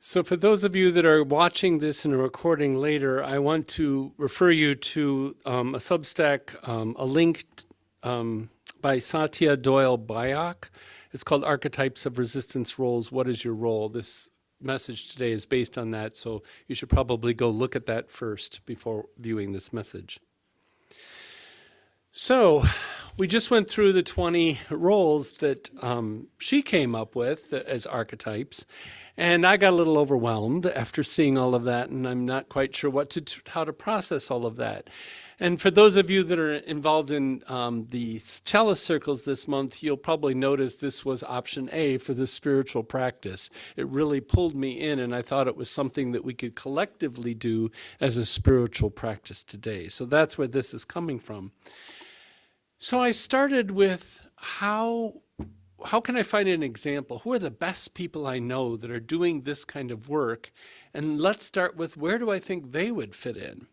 So for those of you that are watching this in a recording later, I want to refer you to a Substack, a link by Satya Doyle Bayak. It's called Archetypes of Resistance Roles. What is your role? This message today is based on that, so you should probably go look at that first before viewing this message. So we just went through the 20 roles that she came up with as archetypes, and I got a little overwhelmed after seeing all of that, and I'm not quite sure how to process all of that. And for those of you that are involved in the cellist circles this month, you'll probably notice this was option A for the spiritual practice. It really pulled me in, and I thought it was something that we could collectively do as a spiritual practice today. So that's where this is coming from. So I started with how can I find an example? Who are the best people I know that are doing this kind of work? And let's start with, where do I think they would fit in?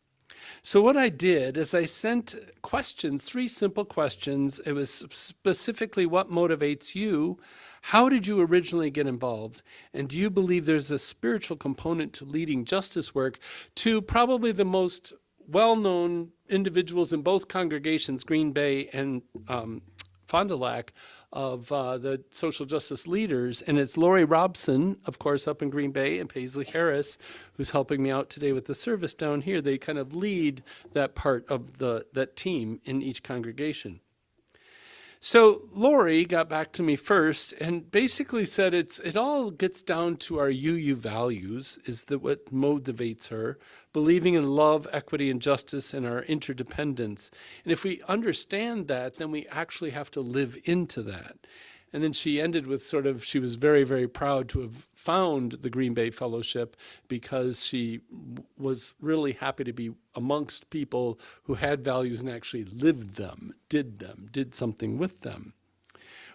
So what I did is I sent questions, 3 simple questions. It was specifically, what motivates you? How did you originally get involved? And do you believe there's a spiritual component to leading justice work? To probably the most well-known individuals in both congregations, Green Bay and Fond du Lac, of the social justice leaders. And it's Lori Robson, of course, up in Green Bay, and Paisley Harris, who's helping me out today with the service down here. They kind of lead that part of that team in each congregation. So Lori got back to me first and basically said it all gets down to our UU values, is that what motivates her, believing in love, equity, and justice, and our interdependence. And if we understand that, then we actually have to live into that. And then she ended with she was very, very proud to have found the Green Bay Fellowship, because she was really happy to be amongst people who had values and actually lived them, did something with them.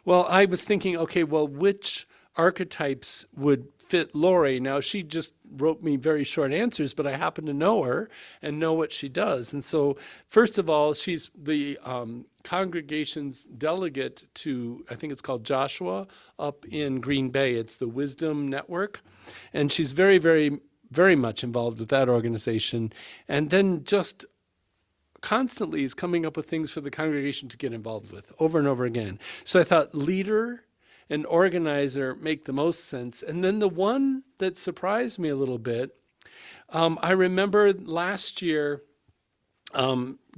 Well, I was thinking, okay, well, which archetypes would fit Lori? Now, she just wrote me very short answers, but I happen to know her and know what she does. And so, first of all, she's the congregation's delegate to, I think it's called Joshua, up in Green Bay. It's the Wisdom Network. And she's very, very, very much involved with that organization. And then just constantly is coming up with things for the congregation to get involved with over and over again. So I thought leader and organizer make the most sense. And then the one that surprised me a little bit, I remember last year,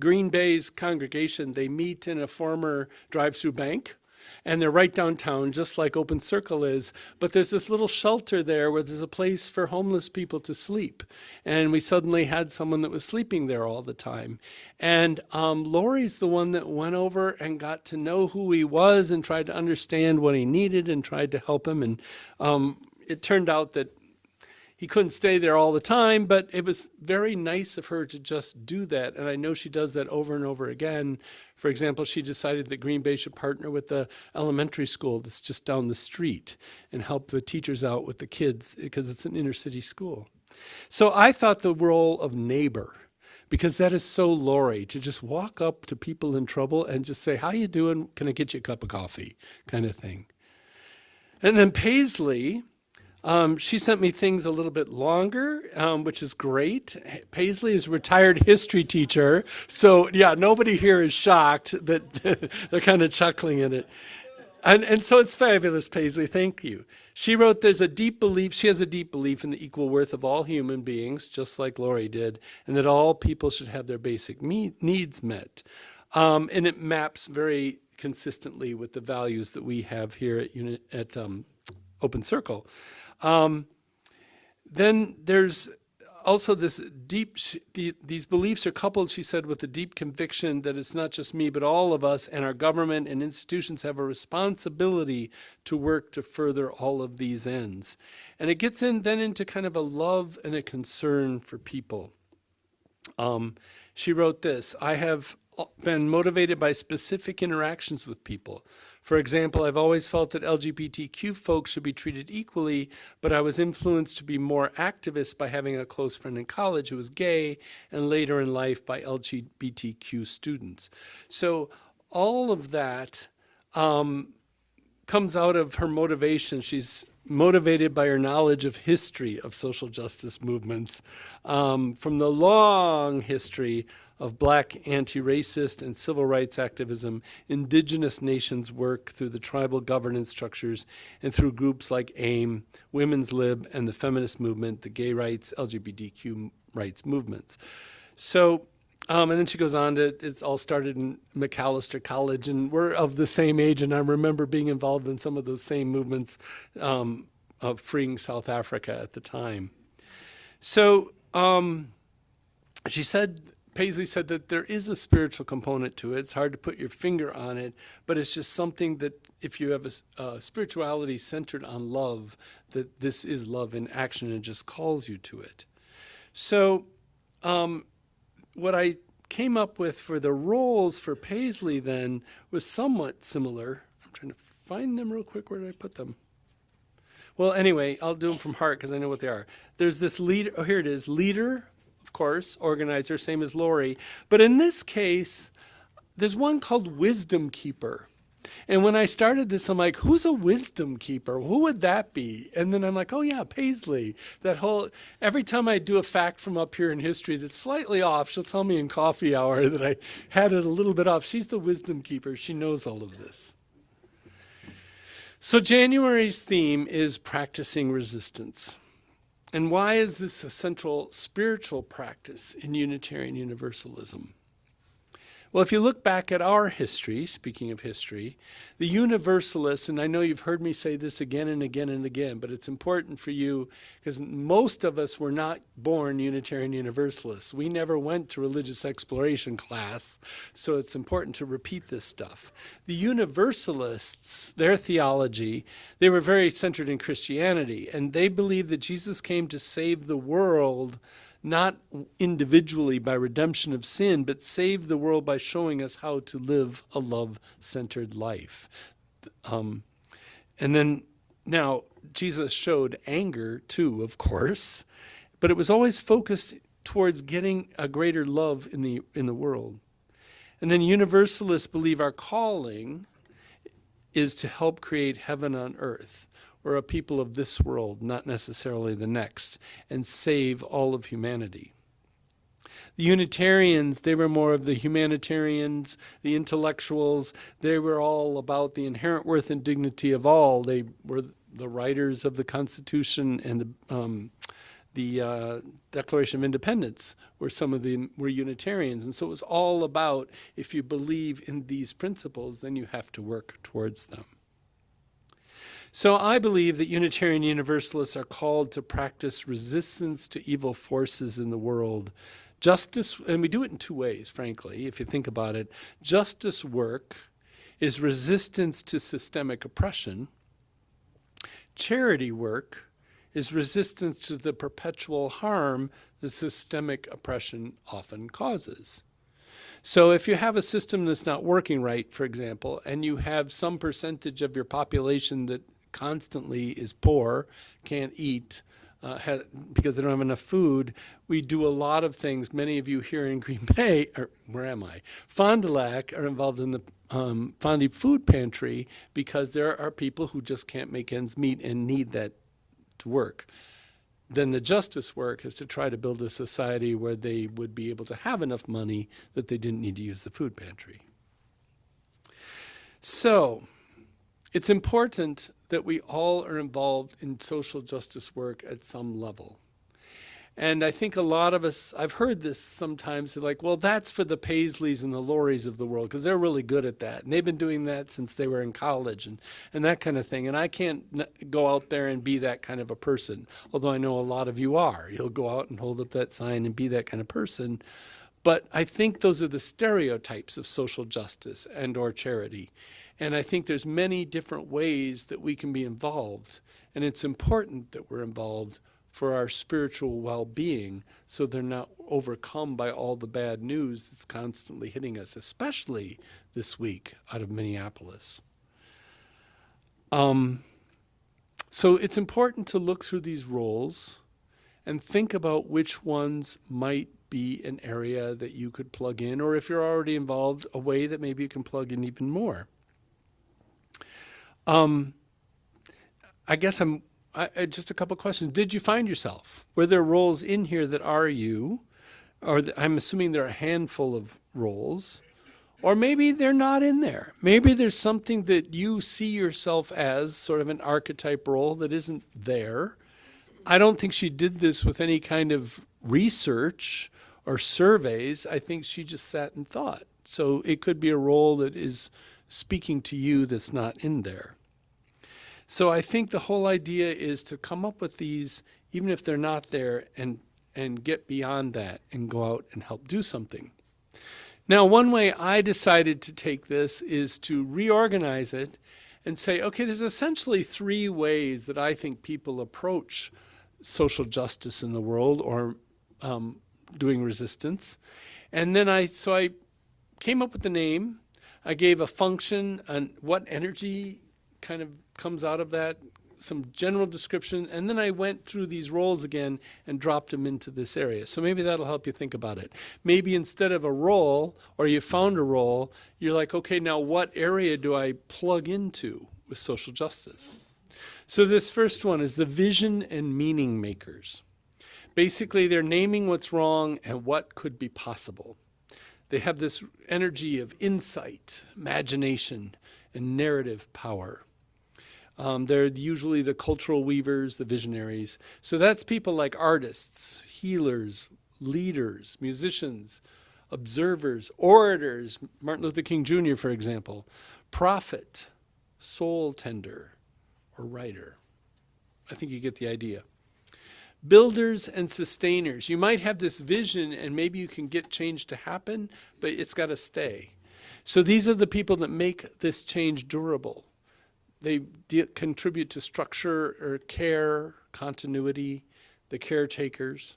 Green Bay's congregation, they meet in a former drive-through bank, and they're right downtown, just like Open Circle is. But there's this little shelter there where there's a place for homeless people to sleep. And we suddenly had someone that was sleeping there all the time. And Lori's the one that went over and got to know who he was and tried to understand what he needed and tried to help him. And it turned out that he couldn't stay there all the time, but it was very nice of her to just do that. And I know she does that over and over again. For example, she decided that Green Bay should partner with the elementary school that's just down the street and help the teachers out with the kids, because it's an inner city school. So I thought the role of neighbor, because that is so Lori, to just walk up to people in trouble and just say, how you doing? Can I get you a cup of coffee? Kind of thing. And then Paisley, she sent me things a little bit longer, which is great. Paisley is a retired history teacher. So, yeah, nobody here is shocked that they're kind of chuckling at it. And so it's fabulous, Paisley. Thank you. She wrote, she has a deep belief in the equal worth of all human beings, just like Lori did, and that all people should have their basic needs met. And it maps very consistently with the values that we have here at Open Circle. Then there's also this these beliefs are coupled, she said, with a deep conviction that it's not just me, but all of us, and our government and institutions have a responsibility to work to further all of these ends. And it gets into kind of a love and a concern for people. She wrote this: I have been motivated by specific interactions with people. For example, I've always felt that LGBTQ folks should be treated equally, but I was influenced to be more activist by having a close friend in college who was gay, and later in life by LGBTQ students. So all of that comes out of her motivation. She's motivated by her knowledge of history of social justice movements, from the long history of Black anti-racist and civil rights activism, indigenous nations work through the tribal governance structures, and through groups like AIM, Women's Lib, and the feminist movement, the gay rights, LGBTQ rights movements. So, and then she goes on to, it's all started in Macalester College, and we're of the same age, and I remember being involved in some of those same movements of freeing South Africa at the time. So she said, Paisley said that there is a spiritual component to it. It's hard to put your finger on it, but it's just something that if you have a spirituality centered on love, that this is love in action and just calls you to it. So what I came up with for the roles for Paisley then was somewhat similar. I'm trying to find them real quick. Where did I put them? Well, anyway, I'll do them from heart because I know what they are. There's this leader. Oh, here it is. Leader, of course, organizer, same as Lori. But in this case, there's one called Wisdom Keeper. And when I started this, I'm like, who's a wisdom keeper? Who would that be? And then I'm like, oh yeah, Paisley. That whole, every time I do a fact from up here in history that's slightly off, she'll tell me in coffee hour that I had it a little bit off. She's the wisdom keeper. She knows all of this. So January's theme is practicing resistance. And why is this a central spiritual practice in Unitarian Universalism? Well, if you look back at our history, speaking of history, the Universalists, and I know you've heard me say this again and again and again, but it's important for you because most of us were not born Unitarian Universalists. We never went to religious exploration class, so it's important to repeat this stuff. The Universalists, their theology, they were very centered in Christianity, and they believed that Jesus came to save the world not individually by redemption of sin, but save the world by showing us how to live a love-centered life. And then now Jesus showed anger too, of course, but it was always focused towards getting a greater love in the world. And then Universalists believe our calling is to help create heaven on earth, or a people of this world, not necessarily the next, and save all of humanity. The Unitarians, they were more of the humanitarians, the intellectuals. They were all about the inherent worth and dignity of all. They were the writers of the Constitution and the Declaration of Independence were Unitarians. And so it was all about, if you believe in these principles, then you have to work towards them. So I believe that Unitarian Universalists are called to practice resistance to evil forces in the world. Justice, and we do it in two ways, frankly, if you think about it. Justice work is resistance to systemic oppression. Charity work is resistance to the perpetual harm that systemic oppression often causes. So if you have a system that's not working right, for example, and you have some percentage of your population that constantly is poor, can't eat, because they don't have enough food, we do a lot of things. Many of you here in Green Bay, or where am I? Fond du Lac are involved in the Fond du Food Pantry because there are people who just can't make ends meet and need that to work. Then the justice work is to try to build a society where they would be able to have enough money that they didn't need to use the food pantry. So it's important that we all are involved in social justice work at some level. And I think a lot of us, I've heard this sometimes, they're like, well, that's for the Paisleys and the Loris of the world, because they're really good at that. And they've been doing that since they were in college and that kind of thing. And I can't go out there and be that kind of a person, although I know a lot of you are. You'll go out and hold up that sign and be that kind of person. But I think those are the stereotypes of social justice and or charity. And I think there's many different ways that we can be involved. And it's important that we're involved for our spiritual well-being so they're not overcome by all the bad news that's constantly hitting us, especially this week out of Minneapolis. So it's important to look through these roles and think about which ones might be an area that you could plug in, or if you're already involved, a way that maybe you can plug in even more. I guess I'm just a couple questions. Did you find yourself? Were there roles in here that are you? Or I'm assuming there are a handful of roles. Or maybe they're not in there. Maybe there's something that you see yourself as sort of an archetype role that isn't there. I don't think she did this with any kind of research or surveys. I think she just sat and thought. So it could be a role that is speaking to you that's not in there. So I think the whole idea is to come up with these, even if they're not there, and get beyond that and go out and help do something. Now, one way I decided to take this is to reorganize it and say, okay, there's essentially three ways that I think people approach social justice in the world or doing resistance. And then I came up with the name. I gave a function and what energy kind of comes out of that, some general description, and then I went through these roles again and dropped them into this area. So maybe that'll help you think about it. Maybe instead of a role, or you found a role, you're like, okay, now what area do I plug into with social justice? So this first one is the vision and meaning makers. Basically, they're naming what's wrong and what could be possible. They have this energy of insight, imagination, and narrative power. They're usually the cultural weavers, the visionaries. So that's people like artists, healers, leaders, musicians, observers, orators, Martin Luther King Jr., for example, prophet, soul tender, or writer. I think you get the idea. Builders and sustainers. You might have this vision and maybe you can get change to happen, but it's got to stay. So these are the people that make this change durable. They contribute to structure or care, continuity, the caretakers.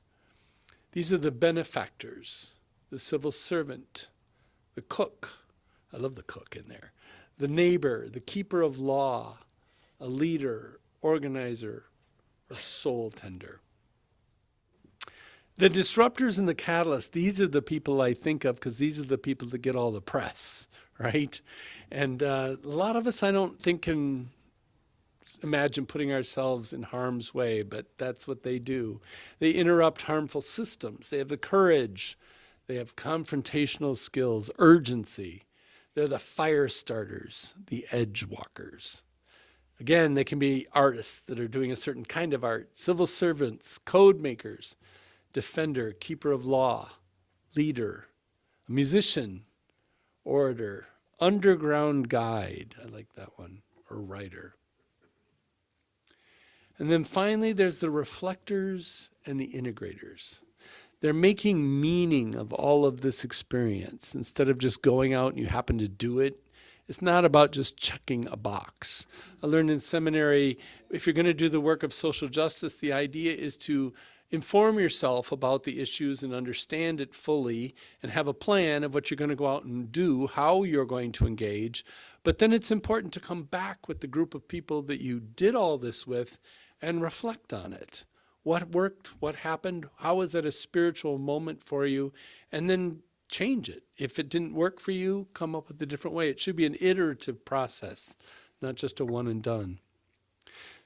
These are the benefactors, the civil servant, the cook. I love the cook in there. The neighbor, the keeper of law, a leader, organizer, or soul tender. The disruptors and the catalysts, these are the people I think of because these are the people that get all the press, right? And a lot of us, I don't think, can imagine putting ourselves in harm's way, but that's what they do. They interrupt harmful systems. They have the courage. They have confrontational skills, urgency. They're the fire starters, the edge walkers. Again, they can be artists that are doing a certain kind of art, civil servants, code makers, defender, keeper of law, leader, a musician, orator, underground guide, I like that one, or writer. And then finally, there's the reflectors and the integrators. They're making meaning of all of this experience. Instead of just going out and you happen to do it, it's not about just checking a box. I learned in seminary, if you're going to do the work of social justice, the idea is to inform yourself about the issues and understand it fully and have a plan of what you're going to go out and do, how you're going to engage. But then it's important to come back with the group of people that you did all this with and reflect on it. What worked? What happened? How was that a spiritual moment for you? And then change it. If it didn't work for you, come up with a different way. It should be an iterative process, not just a one and done.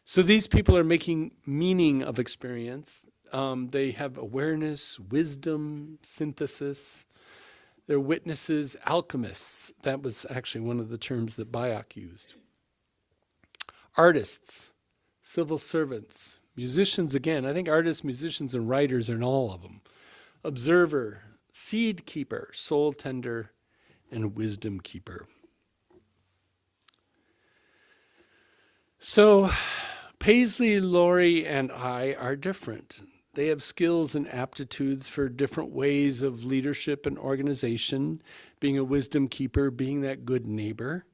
So these people are making meaning of experience. They have awareness, wisdom, synthesis. They're witnesses, alchemists. That was actually one of the terms that Bayek used. Artists, civil servants, musicians again. I think artists, musicians, and writers are in all of them. Observer, seed keeper, soul tender, and wisdom keeper. So Paisley, Laurie, and I are different. They have skills and aptitudes for different ways of leadership and organization, being a wisdom keeper, being that good neighbor.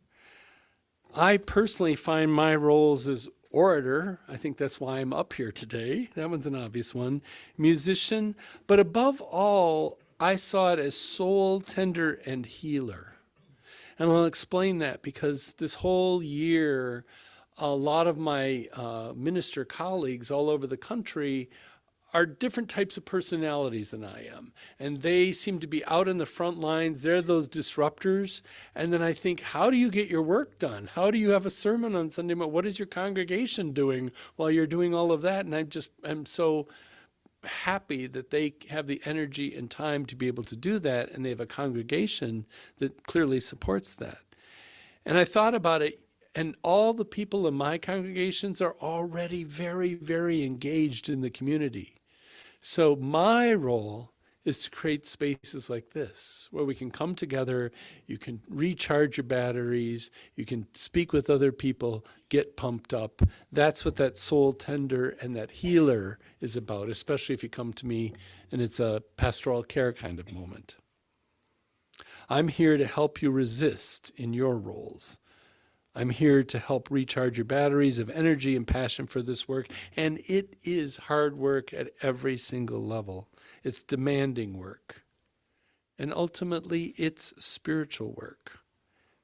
I personally find my roles as orator. I think that's why I'm up here today. That one's an obvious one. Musician, but above all, I saw it as soul tender and healer. And I'll explain that because this whole year, a lot of my minister colleagues all over the country are different types of personalities than I am. And they seem to be out in the front lines. They're those disruptors. And then I think, how do you get your work done? How do you have a sermon on Sunday morning? What is your congregation doing while you're doing all of that? And I'm so happy that they have the energy and time to be able to do that. And they have a congregation that clearly supports that. And I thought about it. And all the people in my congregations are already very, very engaged in the community. So my role is to create spaces like this where we can come together, you can recharge your batteries, you can speak with other people, get pumped up. That's what that soul tender and that healer is about, especially if you come to me and it's a pastoral care kind of moment. I'm here to help you resist in your roles. I'm here to help recharge your batteries of energy and passion for this work. And it is hard work at every single level. It's demanding work. And ultimately, it's spiritual work,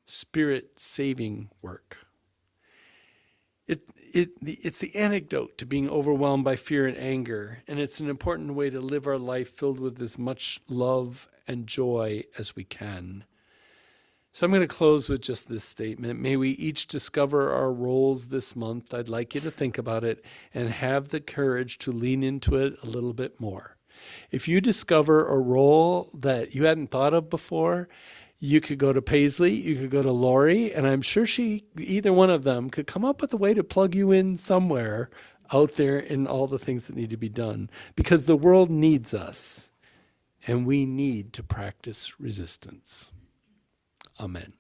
spirit-saving work. It's the antidote to being overwhelmed by fear and anger. And it's an important way to live our life filled with as much love and joy as we can. So I'm going to close with just this statement. May we each discover our roles this month. I'd like you to think about it and have the courage to lean into it a little bit more. If you discover a role that you hadn't thought of before, you could go to Paisley, you could go to Lori, and I'm sure either one of them could come up with a way to plug you in somewhere out there in all the things that need to be done. Because the world needs us, and we need to practice resistance. Amen.